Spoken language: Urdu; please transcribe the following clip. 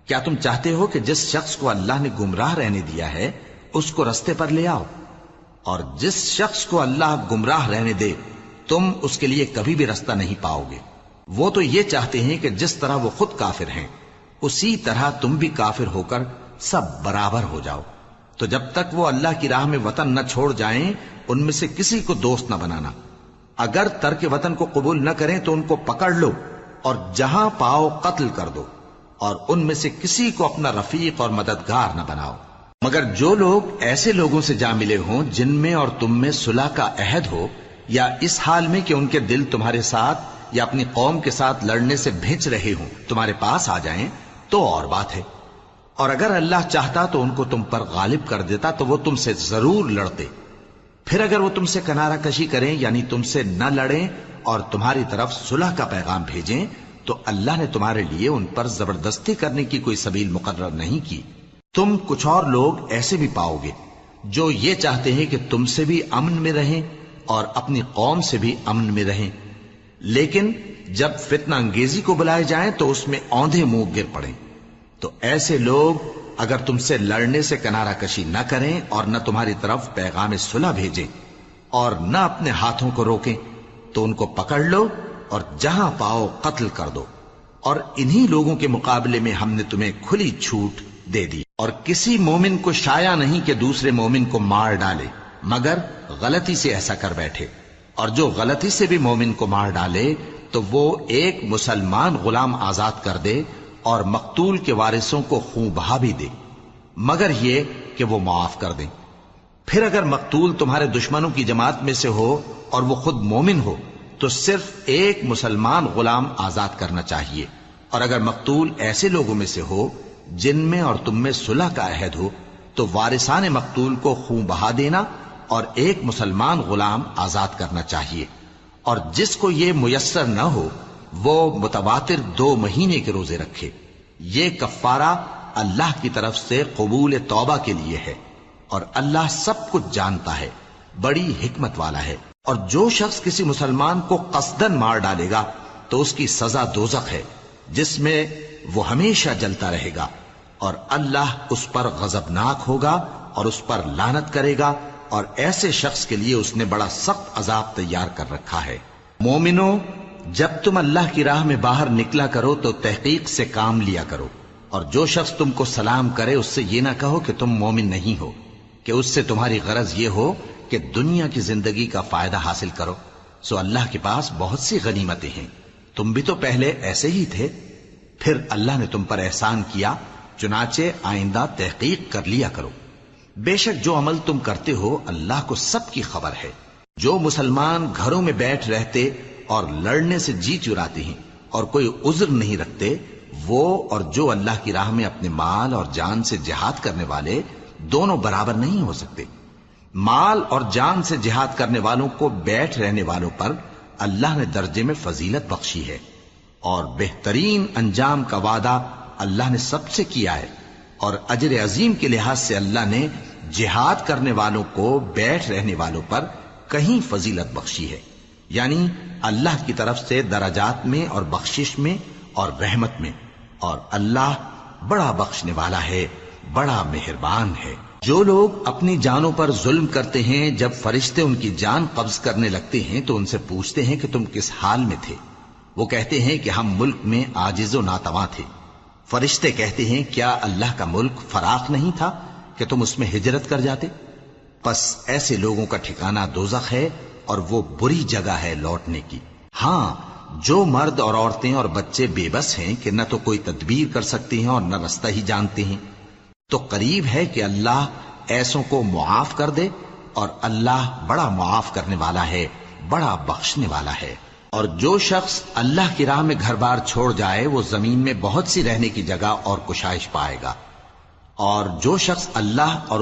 کیا تم چاہتے ہو کہ جس شخص کو اللہ نے گمراہ رہنے دیا ہے اس کو رستے پر لے آؤ، اور جس شخص کو اللہ گمراہ رہنے دے تم اس کے لیے کبھی بھی رستہ نہیں پاؤ گے؟ وہ تو یہ چاہتے ہیں کہ جس طرح وہ خود کافر ہیں اسی طرح تم بھی کافر ہو کر سب برابر ہو جاؤ۔ تو جب تک وہ اللہ کی راہ میں وطن نہ چھوڑ جائیں ان میں سے کسی کو دوست نہ بنانا۔ اگر ترک وطن کو قبول نہ کریں تو ان کو پکڑ لو اور جہاں پاؤ قتل کر دو، اور ان میں سے کسی کو اپنا رفیق اور مددگار نہ بناؤ، مگر جو لوگ ایسے لوگوں سے جا ملے ہوں جن میں اور تم میں صلح کا عہد ہو، یا اس حال میں کہ ان کے دل تمہارے ساتھ یا اپنی قوم کے ساتھ لڑنے سے بھج رہے ہوں تمہارے پاس آ جائیں تو اور بات ہے۔ اور اگر اللہ چاہتا تو ان کو تم پر غالب کر دیتا تو وہ تم سے ضرور لڑتے۔ پھر اگر وہ تم سے کنارہ کشی کریں یعنی تم سے نہ لڑیں اور تمہاری طرف صلح کا پیغام بھیجیں تو اللہ نے تمہارے لیے ان پر زبردستی کرنے کی کوئی سبیل مقرر نہیں کی۔ تم کچھ اور لوگ ایسے بھی پاؤ گے جو یہ چاہتے ہیں کہ تم سے بھی امن میں رہیں اور اپنی قوم سے بھی امن میں رہیں، لیکن جب فتنہ انگیزی کو بلائے جائیں تو اس میں اوندھے منہ گر پڑیں۔ تو ایسے لوگ اگر تم سے لڑنے سے کنارہ کشی نہ کریں اور نہ تمہاری طرف پیغام صلح بھیجیں اور نہ اپنے ہاتھوں کو روکیں تو ان کو پکڑ لو اور جہاں پاؤ قتل کر دو۔ اور انہی لوگوں کے مقابلے میں ہم نے تمہیں کھلی چھوٹ دے دی، اور کسی مومن کو شایع نہیں کہ دوسرے مومن کو مار ڈالے مگر غلطی سے ایسا کر بیٹھے، اور جو غلطی سے بھی مومن کو مار ڈالے تو وہ ایک مسلمان غلام آزاد کر دے اور مقتول کے وارثوں کو خون بہا بھی دے، مگر یہ کہ وہ معاف کر دیں۔ پھر اگر مقتول تمہارے دشمنوں کی جماعت میں سے ہو اور وہ خود مومن ہو تو صرف ایک مسلمان غلام آزاد کرنا چاہیے، اور اگر مقتول ایسے لوگوں میں سے ہو جن میں اور تم میں صلح کا عہد ہو تو وارثان مقتول کو خون بہا دینا اور ایک مسلمان غلام آزاد کرنا چاہیے، اور جس کو یہ میسر نہ ہو وہ متواتر 2 مہینے کے روزے رکھے۔ یہ کفارہ اللہ کی طرف سے قبول توبہ کے لیے ہے، اور اللہ سب کچھ جانتا ہے، بڑی حکمت والا ہے۔ اور جو شخص کسی مسلمان کو قصدن مار ڈالے گا تو اس کی سزا دوزخ ہے جس میں وہ ہمیشہ جلتا رہے گا، اور اللہ اس پر غضبناک ہوگا اور اس پر لعنت کرے گا، اور ایسے شخص کے لیے اس نے بڑا سخت عذاب تیار کر رکھا ہے۔ مومنو، جب تم اللہ کی راہ میں باہر نکلا کرو تو تحقیق سے کام لیا کرو، اور جو شخص تم کو سلام کرے اس سے یہ نہ کہو کہ تم مومن نہیں ہو، کہ اس سے تمہاری غرض یہ ہو کہ دنیا کی زندگی کا فائدہ حاصل کرو۔ سو اللہ کے پاس بہت سی غنیمتیں ہیں، تم بھی تو پہلے ایسے ہی تھے، پھر اللہ نے تم پر احسان کیا، چنانچہ آئندہ تحقیق کر لیا کرو۔ بے شک جو عمل تم کرتے ہو اللہ کو سب کی خبر ہے۔ جو مسلمان گھروں میں بیٹھ رہتے اور لڑنے سے جی چراتے ہیں اور کوئی عذر نہیں رکھتے، وہ اور جو اللہ کی راہ میں اپنے مال اور جان سے جہاد کرنے والے دونوں برابر نہیں ہو سکتے۔ مال اور جان سے جہاد کرنے والوں کو بیٹھ رہنے والوں پر اللہ نے درجے میں فضیلت بخشی ہے، اور بہترین انجام کا وعدہ اللہ نے سب سے کیا ہے، اور اجر عظیم کے لحاظ سے اللہ نے جہاد کرنے والوں کو بیٹھ رہنے والوں پر کہیں فضیلت بخشی ہے، یعنی اللہ کی طرف سے درجات میں اور بخشش میں اور رحمت میں، اور اللہ بڑا بخشنے والا ہے، بڑا مہربان ہے۔ جو لوگ اپنی جانوں پر ظلم کرتے ہیں جب فرشتے ان کی جان قبض کرنے لگتے ہیں تو ان سے پوچھتے ہیں کہ تم کس حال میں تھے؟ وہ کہتے ہیں کہ ہم ملک میں عاجز و ناتواں تھے۔ فرشتے کہتے ہیں کیا اللہ کا ملک فراخ نہیں تھا کہ تم اس میں ہجرت کر جاتے؟ پس ایسے لوگوں کا ٹھکانہ دوزخ ہے، اور وہ بری جگہ ہے لوٹنے کی۔ ہاں، جو مرد اور عورتیں اور بچے بے بس ہیں کہ نہ تو کوئی تدبیر کر سکتے ہیں اور نہ رستہ ہی جانتے ہیں، تو قریب ہے کہ اللہ ایسوں کو معاف کر دے، اور اللہ بڑا معاف کرنے والا ہے، بڑا بخشنے والا ہے۔ اور جو شخص اللہ کی راہ میں گھر بار چھوڑ جائے وہ زمین میں بہت سی رہنے کی جگہ اور کشائش پائے گا، اور جو شخص اللہ اور